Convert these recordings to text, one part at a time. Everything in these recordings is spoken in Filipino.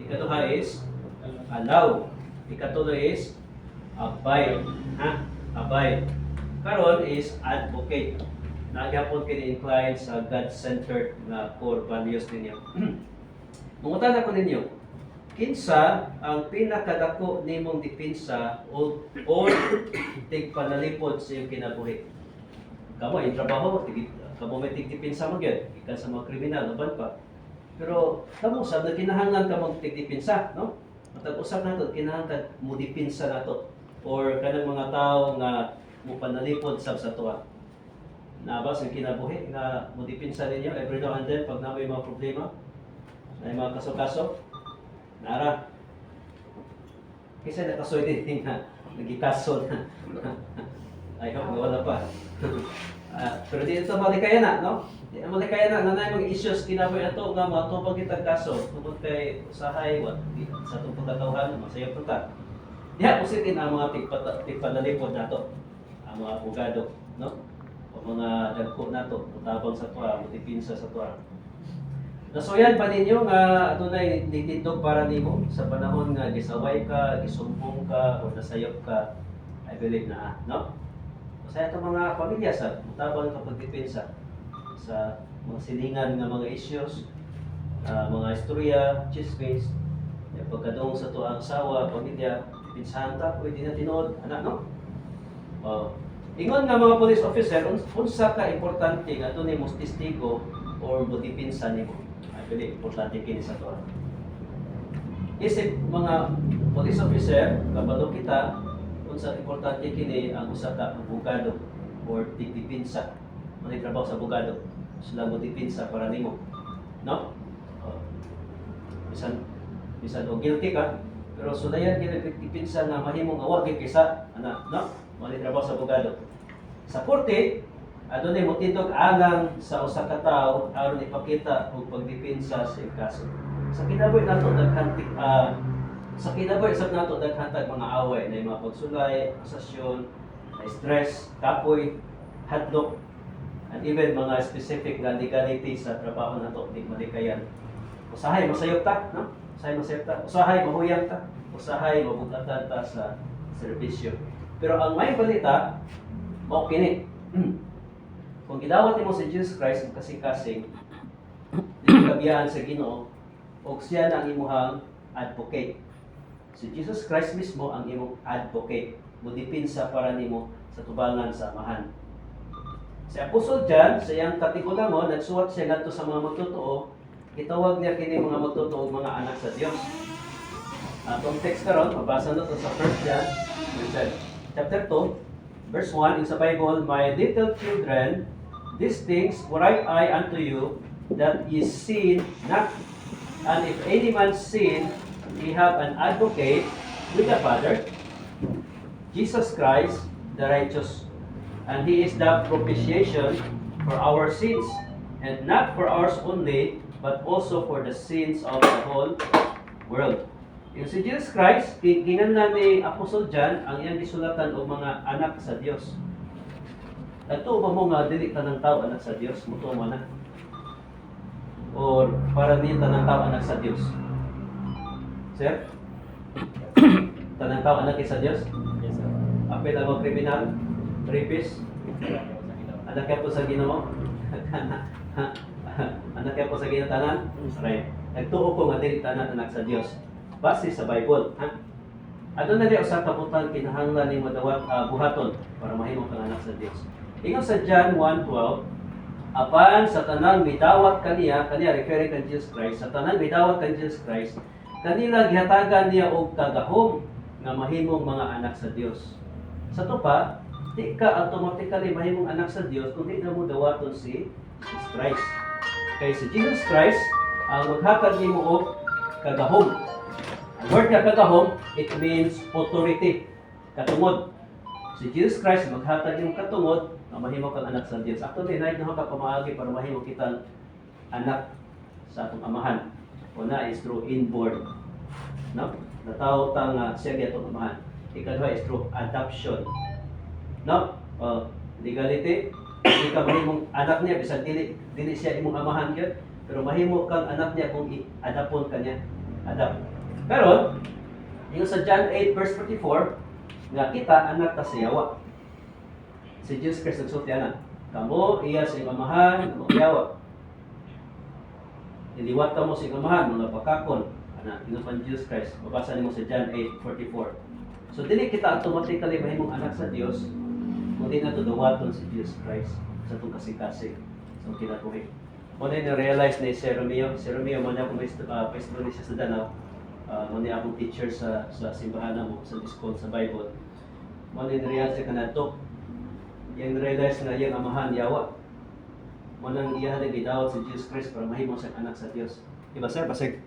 Ikaduha is allow. Ikatulo is abide. Ha? Abide. Karon is advocate. Nagyapon kini inclined sa God-centered na core values ninyo. Mungutan ako ninyo, kinsa ang pinakadako nimong depensa o tigpanalipod sa iyong kinabuhi? Kamo, yung trabaho, kamo may tigdepensa mo gyud, ikan sa mga kriminal, uban pa. Pero kamo sa kinahanglan ka mong tigdepensa, no? Matag usap nato kinahanglan mo depensa nato or kanang mga tao nga mo panalipod sa tuwa. Naba sa kinabuhi nga mo depensa ninyo every now and then pag na may mga problema, na mga kaso-kaso, nara. Kasi nakasoy din nga nagikaso na. I hope wala pa. Pero di ito malikaya na, no? Di malikaya na, nanay mga issues kinabuhi ato nga matupag kitang kaso tungkol kay usahay sa itong pagkatawhan, masaya po ta. Diha positin ang mga tigpadalipod nato, ang mga abogado, no? O mga dagko nato, mutabang sa tuwa, mutipinsa sa tuwa. Nasuyan pa ninyo nga adunay nitindog para nimo sa panahon nga gisaway ka, gisumbong ka, o nasayop ka, I believe na, no? Kasi itong mga pamilya sa mutabang ka pagdepensa sa mga silingan nga mga issues, mga istorya, chismis, pagkadong sa tuang asawa, pamilya, dipinsahan ka, pwede na tinuod, anak, no? Ingon nga mga police officer, unsa ka importante nga ito ni mong testigo or mo dipinsa nimo. I believe, importante kini sa tuwa. Isip mga police officer, kabalo kita, unsa importante kini ang usa ka abogado or tigdipinsa. May trabaho sa abogado, sila mo dipinsa para nimo. No? Bisan o guilty ka, pero sulayan gyud tigdipinsa nga mahimong awagi kaysa ana, no? May trabaho sa abogado. Sa korte, adunay motindog alang sa usa ka tawo aron ipakita og pagdepensa sa kaso. Sa kinabuhi nato sa kinabuhi sab nato daghantag mga away na mga pagsulay, asasyon, stress, kapoy, hadlok, and even mga specific na legality sa trabaho nato di malikayan. Usahay masayop ta, no? Usahay masayop ta, usahay mahuyang ta, usahay mabugatan ta sa serbisyo. Pero ang may balita, mao kini. Kung gidawat nimo si Jesus Christ ang kasing-kasing, kabiyahan sa Ginoo, ug siya na ang imuhang advocate. Si Jesus Christ mismo ang imong advocate, mo depensa para nimo sa tubangan sa amahan. Si Apostol John, sa iyang katigulangon, nagsuwat siya ngadto sa mga magtotoo, gitawag niya kini mga magtotoo mga anak sa Dios. Atong text karon, mabasa nato sa 1 John chapter 2, verse 1 in sa Bible, "My little children, these things write I unto you, that ye sin not. And if any man sin, we have an advocate with the Father, Jesus Christ, the righteous. And He is the propitiation for our sins, and not for ours only, but also for the sins of the whole world." Yung si Jesus Christ, kinahanglan ni Apostol John ang iyang gisulatan og mga anak sa Dios. Ato ba mo nga dili tanang tao anak sa Dios, muto mo na? Or para di tanang tao anak sa Dios? Sir? Tanang tao anak sa Dios? Yes, sir. Apil ang mga kriminal, rapist, anak ka po sa Ginoo? Anak ka po sa Ginoo tanan? Right. Nagtuo ko nga dili tanan anak sa Dios. Base sa Bible, ha? Adto na di usa ka butang kinahanglan nimo dawat buhaton para mahimo kang anak sa Dios. Ingon sa John 1:12, apan sa tanang midawat kaniya referring kay Jesus Christ, sa tanang midawat kay Jesus Christ, kanila gihatagan niya og kagahom nga mahimong mga anak sa Dios. Sa to pa, di ka automatically mahimong anak sa Dios kung di na mo dawaton si Jesus Christ. Kay si Jesus Christ ang maghatag nimo og kagahom. Ang word nga kagahom, it means authority, katungod. Si Jesus Christ maghatag yung katungod na mahimo kang anak sa Dios. Actually, naik na ka pamaagi para mahimo kitang anak sa atong amahan. Una is through inborn, no? Natawo ta nga siya gyatong amahan. Ikaduha is through adoption, no? Legality, hindi ka mahimong anak niya bisan dili siya imong amahan gyud, pero mahimo kang anak niya kung i-adapon ka niya. Adapt. Pero, yung sa John 8 verse 44, nga kita anak ta sa yawa. Si Jesus Christ nagsulti ana, kamo iya sa imamahan, magyawa. Iliwat ka mo sa imamahan, mga pakakon. Ana, tinupan Jesus Christ. Babasa nimo sa John 8:44. So dili kita automatically mahimong anak sa Dios, kundi na tudawaton si Jesus Christ sa itong kasing-kasing. So kinabuhi. Muna na-realize ni si Romeo. Si Romeo, muna akong pwesto ni siya sa Danau. Muna akong teacher sa simbahan mo, sa school, sa Bible. Muna na-realize ka na ito. Yung realize na yung amahan, yawa. Muna ang iyahan na gidawat si Jesus Christ para mahimong sa anak sa Diyos. Diba sir? Basig,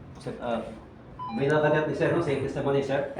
may natagat ni sir, no? Sa testimony sir?